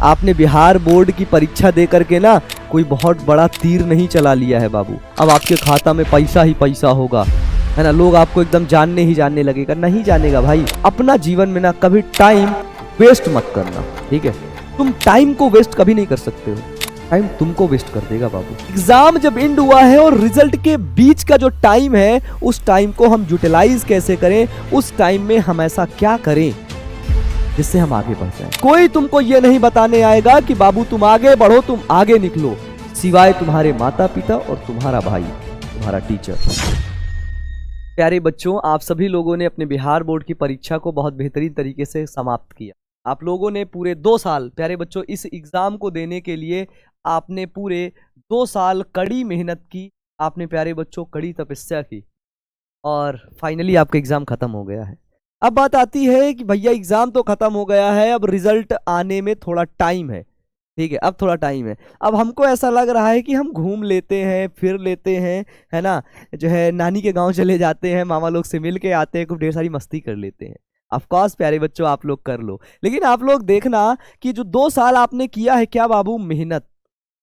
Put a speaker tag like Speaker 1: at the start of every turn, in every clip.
Speaker 1: आपने बिहार बोर्ड की परीक्षा दे करके ना कोई बहुत बड़ा तीर नहीं चला लिया है बाबू। अब आपके खाता में पैसा ही पैसा होगा, है ना। लोग आपको एकदम जानने ही जानने लगेगा। नहीं जानेगा भाई। अपना जीवन में ना कभी टाइम वेस्ट मत करना, ठीक है। तुम टाइम को वेस्ट कभी नहीं कर सकते हो, टाइम तुमको वेस्ट कर देगा बाबू। एग्जाम जब एंड हुआ है और रिजल्ट के बीच का जो टाइम है, उस टाइम को हम यूटिलाइज कैसे करें, उस टाइम में हम ऐसा क्या करें जिससे हम आगे बढ़ जाएं। कोई तुमको ये नहीं बताने आएगा कि बाबू तुम आगे बढ़ो, तुम आगे निकलो, सिवाय तुम्हारे माता पिता और तुम्हारा भाई, तुम्हारा टीचर। प्यारे बच्चों, आप सभी लोगों ने अपने बिहार बोर्ड की परीक्षा को बहुत बेहतरीन तरीके से समाप्त किया। आप लोगों ने पूरे 2 साल, प्यारे बच्चों, इस एग्जाम को देने के लिए आपने पूरे 2 साल कड़ी मेहनत की, आपने प्यारे बच्चों कड़ी तपस्या की और फाइनली आपका एग्जाम खत्म हो गया है। अब बात आती है कि भैया एग्जाम तो खत्म हो गया है, अब रिजल्ट आने में थोड़ा टाइम है, ठीक है। अब थोड़ा टाइम है। अब हमको ऐसा लग रहा है कि हम घूम लेते हैं, फिर लेते हैं, है ना, जो है नानी के गांव चले जाते हैं, मामा लोग से मिल के आते हैं, खूब ढेर सारी मस्ती कर लेते हैं। ऑफकोर्स प्यारे बच्चों आप लोग कर लो, लेकिन आप लोग देखना कि जो 2 साल आपने किया है क्या बाबू, मेहनत,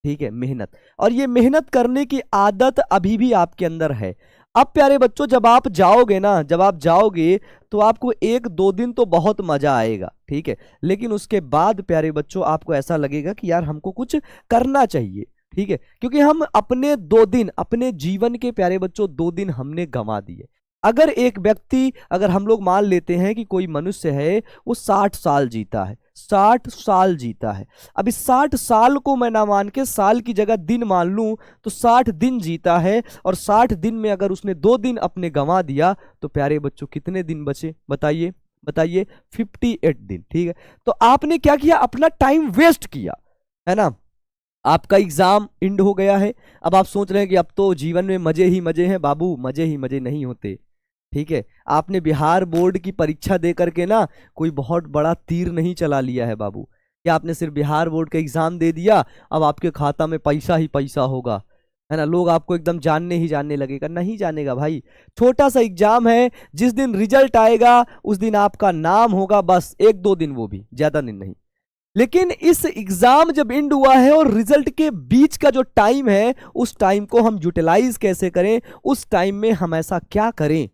Speaker 1: ठीक है, मेहनत। और ये मेहनत करने की आदत अभी भी आपके अंदर है। अब प्यारे बच्चों जब आप जाओगे ना, जब आप जाओगे तो आपको 1-2 दिन तो बहुत मजा आएगा, ठीक है। लेकिन उसके बाद प्यारे बच्चों आपको ऐसा लगेगा कि यार हमको कुछ करना चाहिए, ठीक है। क्योंकि हम अपने 2 दिन, अपने जीवन के प्यारे बच्चों 2 दिन हमने गंवा दिए। अगर एक व्यक्ति, अगर हम लोग मान लेते हैं कि कोई मनुष्य है वो 60 साल जीता है, 60 साल जीता है। अब इस 60 साल को मैं ना मान के साल की जगह दिन मान लूं तो 60 दिन जीता है, और 60 दिन में अगर उसने 2 दिन अपने गंवा दिया तो प्यारे बच्चों कितने दिन बचे, बताइए बताइए, 58 दिन, ठीक है। तो आपने क्या किया, अपना टाइम वेस्ट किया, है ना। आपका एग्जाम एंड हो गया है। अब आप सोच रहे हैं कि अब तो जीवन में मजे ही मजे हैं। बाबू मजे ही मजे नहीं होते, ठीक है। आपने बिहार बोर्ड की परीक्षा दे करके ना कोई बहुत बड़ा तीर नहीं चला लिया है बाबू। क्या आपने सिर्फ बिहार बोर्ड का एग्जाम दे दिया, अब आपके खाता में पैसा ही पैसा होगा, है ना। लोग आपको एकदम जानने ही जानने लगेगा। नहीं जानेगा भाई। छोटा सा एग्जाम है, जिस दिन रिजल्ट आएगा उस दिन आपका नाम होगा, बस 1-2 दिन, वो भी ज्यादा दिन नहीं। लेकिन इस एग्जाम जब एंड हुआ है और रिजल्ट के बीच का जो टाइम है, उस टाइम को हम यूटिलाइज कैसे करें, उस टाइम में हम ऐसा क्या करें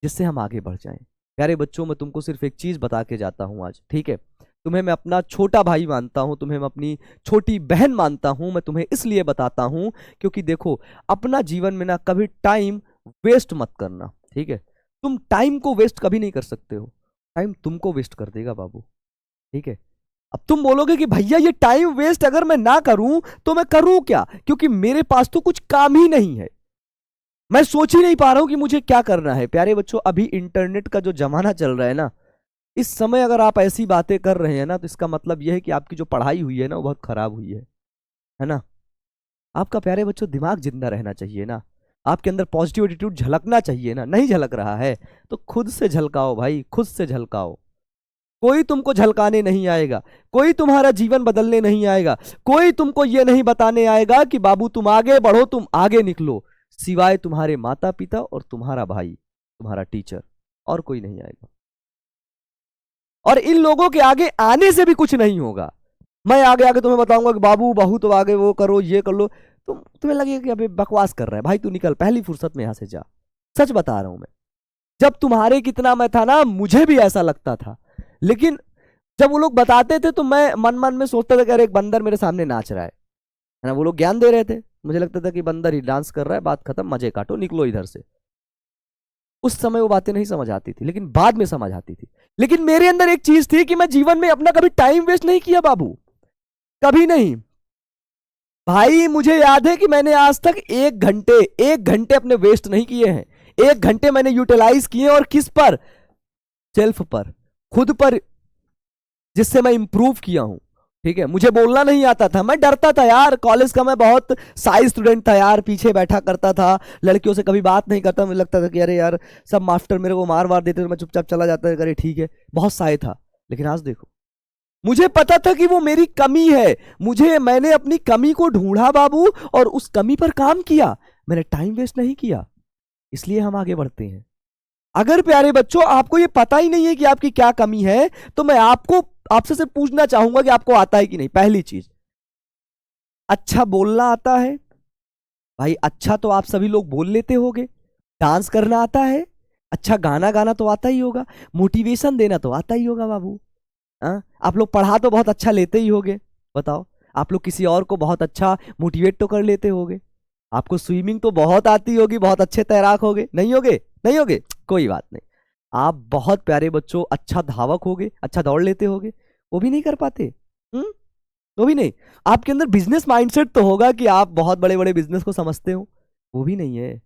Speaker 1: जिससे हम आगे बढ़ जाएं। प्यारे बच्चों, मैं तुमको सिर्फ एक चीज बता के जाता हूं आज, ठीक है। तुम्हें मैं अपना छोटा भाई मानता हूं, तुम्हें मैं अपनी छोटी बहन मानता हूं। मैं तुम्हें इसलिए बताता हूं क्योंकि देखो, अपना जीवन में ना कभी टाइम वेस्ट मत करना, ठीक है। तुम टाइम को वेस्ट कभी नहीं कर सकते हो, टाइम तुमको वेस्ट कर देगा बाबू, ठीक है। अब तुम बोलोगे कि भैया ये टाइम वेस्ट अगर मैं ना करूं तो मैं करूं क्या, क्योंकि मेरे पास तो कुछ काम ही नहीं है, मैं सोच ही नहीं पा रहा हूं कि मुझे क्या करना है। प्यारे बच्चों, अभी इंटरनेट का जो जमाना चल रहा है ना, इस समय अगर आप ऐसी बातें कर रहे हैं ना, तो इसका मतलब यह है कि आपकी जो पढ़ाई हुई है ना वो बहुत खराब हुई है ना। आपका प्यारे बच्चों दिमाग जिंदा रहना चाहिए ना, आपके अंदर पॉजिटिव एटीट्यूड झलकना चाहिए ना। नहीं झलक रहा है तो खुद से झलकाओ भाई, खुद से झलकाओ। कोई तुमको झलकाने नहीं आएगा, कोई तुम्हारा जीवन बदलने नहीं आएगा, कोई तुमको ये नहीं बताने आएगा कि बाबू तुम आगे बढ़ो, तुम आगे निकलो, सिवाय तुम्हारे माता पिता और तुम्हारा भाई, तुम्हारा टीचर, और कोई नहीं आएगा। और इन लोगों के आगे आने से भी कुछ नहीं होगा। मैं आगे आगे तुम्हें बताऊंगा कि बाबू बहुत आगे वो करो, ये कर लो, तुम्हें लगेगा कि अबे बकवास कर रहा है भाई, तू निकल, पहली फुर्सत में यहां से जा। सच बता रहा हूं मैं, जब तुम्हारे कितना मैं था ना, मुझे भी ऐसा लगता था। लेकिन जब वो लोग बताते थे तो मैं मन मन में सोचता था कि अरे एक बंदर मेरे सामने नाच रहा है ना। वो लोग ज्ञान दे रहे थे, मुझे लगता था कि बंदर ही डांस कर रहा है, बात खत्म, मजे काटो, निकलो इधर से। उस समय वो बातें नहीं समझ आती थी, लेकिन बाद में समझ आती थी। लेकिन मेरे अंदर एक चीज थी कि मैं जीवन में अपना कभी टाइम वेस्ट नहीं किया बाबू, कभी नहीं भाई। मुझे याद है कि मैंने आज तक 1 घंटे अपने वेस्ट नहीं किए हैं। 1 घंटे मैंने यूटिलाइज किए, और किस पर, सेल्फ पर, खुद पर, जिससे मैं इंप्रूव किया हूं, ठीक है। मुझे बोलना नहीं आता था, मैं डरता था यार। कॉलेज का मैं बहुत साई स्टूडेंट था यार, पीछे बैठा करता था, लड़कियों से कभी बात नहीं करता। मुझे लगता था कि अरे यार सब मास्टर मेरे को मार देते तो मैं चुपचाप चला जाता था, अरे ठीक है, बहुत साई था। लेकिन आज देखो, मुझे पता था कि वो मेरी कमी है, मैंने अपनी कमी को ढूंढा बाबू, और उस कमी पर काम किया, मैंने टाइम वेस्ट नहीं किया। इसलिए हम आगे बढ़ते हैं। अगर प्यारे बच्चों आपको ये पता ही नहीं है कि आपकी क्या कमी है, तो मैं आपको आपसे सिर्फ पूछना चाहूंगा कि आपको आता है कि नहीं। पहली चीज, अच्छा बोलना आता है भाई? अच्छा तो आप सभी लोग बोल लेते होगे। डांस करना आता है? अच्छा गाना गाना तो आता ही होगा। मोटिवेशन देना तो आता ही होगा बाबू। हाँ, आप लोग पढ़ा तो बहुत अच्छा लेते ही होगे। बताओ, आप लोग किसी और को बहुत अच्छा मोटिवेट तो कर लेते होगे। आपको स्विमिंग तो बहुत आती होगी, बहुत अच्छे तैराक होगे, नहीं होगे? नहीं होगे, कोई बात नहीं। आप बहुत प्यारे बच्चों अच्छा धावक होगे, अच्छा दौड़ लेते होगे, वो भी नहीं कर पाते। हम्म, वो भी नहीं। आपके अंदर बिजनेस माइंडसेट तो होगा कि आप बहुत बड़े बड़े बिजनेस को समझते हो, वो भी नहीं है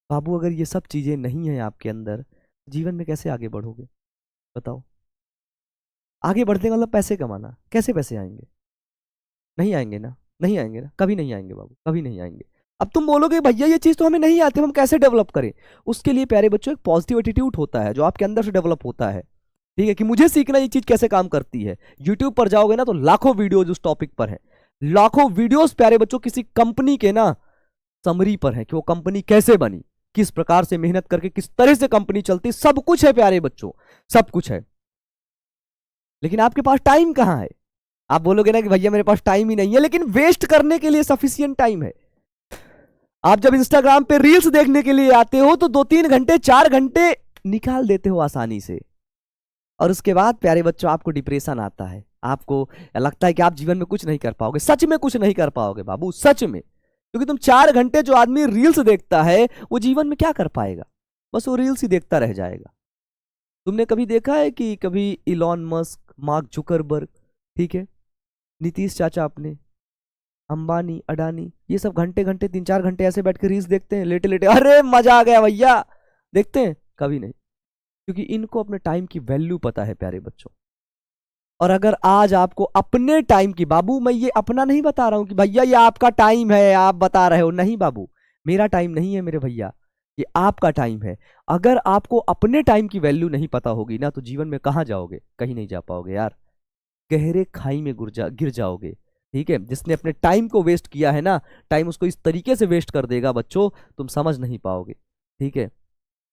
Speaker 1: बाबू। अगर ये सब चीजें नहीं है आपके अंदर, जीवन में कैसे आगे बढ़ोगे? बताओ। आगे बढ़ने का मतलब पैसे कमाना, कैसे पैसे आएंगे? नहीं आएंगे ना, नहीं आएंगे ना, कभी नहीं आएंगे बाबू, कभी नहीं आएंगे। अब तुम बोलोगे भैया ये चीज तो हमें नहीं आती, हम कैसे डेवलप करें? उसके लिए प्यारे बच्चों एक पॉजिटिव एटीट्यूड होता है जो आपके अंदर से डेवलप होता है। ठीक है, कि मुझे सीखना ये चीज कैसे काम करती है। यूट्यूब पर जाओगे ना तो लाखों वीडियोज उस टॉपिक पर है। लाखों वीडियोस प्यारे बच्चों किसी कंपनी के ना समरी पर है कि वो कंपनी कैसे बनी, किस प्रकार से मेहनत करके किस तरह से कंपनी चलती, सब कुछ है प्यारे बच्चों, सब कुछ है। लेकिन आपके पास टाइम कहां है? आप बोलोगे ना कि भैया मेरे पास टाइम ही नहीं है, लेकिन वेस्ट करने के लिए सफिशियंट टाइम है। आप जब इंस्टाग्राम पे रील्स देखने के लिए आते हो तो 2-3 घंटे 4 घंटे निकाल देते हो आसानी से, और उसके बाद प्यारे बच्चों आपको डिप्रेशन आता है। आपको लगता है कि आप जीवन में कुछ नहीं कर पाओगे। सच में कुछ नहीं कर पाओगे बाबू, सच में। क्योंकि तुम 4 घंटे जो आदमी रील्स देखता है वो जीवन में क्या कर पाएगा? बस वो रील्स ही देखता रह जाएगा। तुमने कभी देखा है कि कभी इलॉन मस्क, मार्क जुकरबर्ग, ठीक है, नीतीश चाचा अपने, अंबानी, अडानी, ये सब घंटे घंटे 3-4 घंटे ऐसे बैठ के रील्स देखते हैं लेटे लेटे, अरे मजा आ गया भैया, देखते हैं? कभी नहीं। क्योंकि इनको अपने टाइम की वैल्यू पता है प्यारे बच्चों। और अगर आज आपको अपने टाइम की, बाबू मैं ये अपना नहीं बता रहा हूं कि भैया ये आपका टाइम है आप बता रहे हो, नहीं बाबू, मेरा टाइम नहीं है मेरे भैया, ये आपका टाइम है। अगर आपको अपने टाइम की वैल्यू नहीं पता होगी ना तो जीवन में कहां जाओगे? कहीं नहीं जा पाओगे यार, गहरे खाई में गिर जाओगे। ठीक है, जिसने अपने टाइम को वेस्ट किया है ना, टाइम उसको इस तरीके से वेस्ट कर देगा बच्चों, तुम समझ नहीं पाओगे। ठीक है,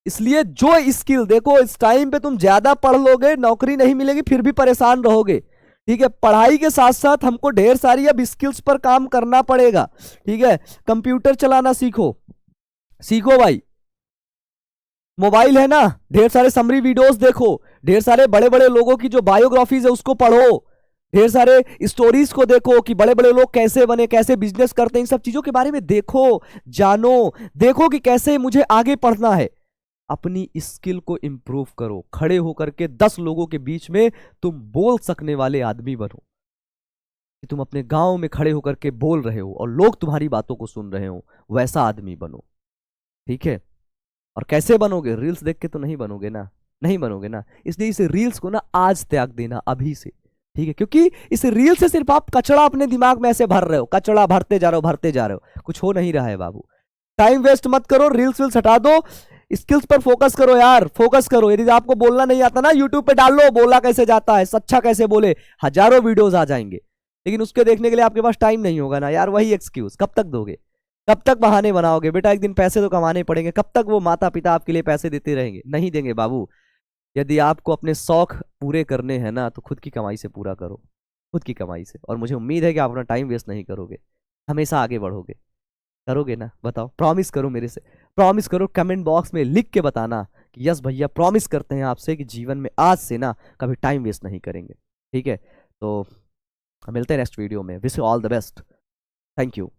Speaker 1: इसलिए जो स्किल देखो, इस टाइम पे तुम ज्यादा पढ़ लोगे नौकरी नहीं मिलेगी, फिर भी परेशान रहोगे। ठीक है, पढ़ाई के साथ साथ हमको ढेर सारी अब स्किल्स पर काम करना पड़ेगा। ठीक है, कंप्यूटर चलाना सीखो, सीखो भाई। मोबाइल है ना, ढेर सारे समरी वीडियोस देखो, ढेर सारे बड़े बड़े लोगों की जो बायोग्राफीज है उसको पढ़ो, ढेर सारे स्टोरीज को देखो कि बड़े बड़े लोग कैसे बने, कैसे बिजनेस करते हैं, इन सब चीजों के बारे में देखो, जानो, देखो कि कैसे मुझे आगे पढ़ना है। अपनी स्किल को इंप्रूव करो, खड़े होकर के 10 लोगों के बीच में तुम बोल सकने वाले आदमी बनो, कि तुम अपने गांव में खड़े होकर के बोल रहे हो और लोग तुम्हारी बातों को सुन रहे हो, वैसा आदमी बनो। ठीक है, और कैसे बनोगे? रील्स देख के तो नहीं बनोगे ना, नहीं बनोगे ना। इसलिए इस रील्स को ना आज त्याग देना, अभी से। ठीक है, क्योंकि इस रील से सिर्फ आप कचड़ा अपने दिमाग में ऐसे भर रहे हो, कचड़ा भरते जा रहे हो, भरते जा रहे हो, कुछ हो नहीं रहा है बाबू। टाइम वेस्ट मत करो, रील्स वील्स हटा दो, स्किल्स पर फोकस करो यार, फोकस करो। यदि आपको बोलना नहीं आता ना, यूट्यूब पे डाल लो बोला कैसे जाता है, सच्चा कैसे बोले, हजारों वीडियोस आ जाएंगे। लेकिन उसके देखने के लिए आपके पास टाइम नहीं होगा ना यार, वही एक्सक्यूज कब तक दोगे? कब तक बहाने बनाओगे? बेटा एक दिन पैसे तो कमाने पड़ेंगे, कब तक वो माता पिता आपके लिए पैसे देते रहेंगे? नहीं देंगे बाबू। यदि आपको अपने शौक पूरे करने हैं ना तो खुद की कमाई से पूरा करो, खुद की कमाई से। और मुझे उम्मीद है कि आप अपना टाइम वेस्ट नहीं करोगे, हमेशा आगे बढ़ोगे। करोगे ना? बताओ, प्रॉमिस करो मेरे से, प्रॉमिस करो, कमेंट बॉक्स में लिख के बताना कि यस भैया प्रॉमिस करते हैं आपसे कि जीवन में आज से ना कभी टाइम वेस्ट नहीं करेंगे। ठीक है, तो मिलते हैं नेक्स्ट वीडियो में। Wish you all the best. Thank you.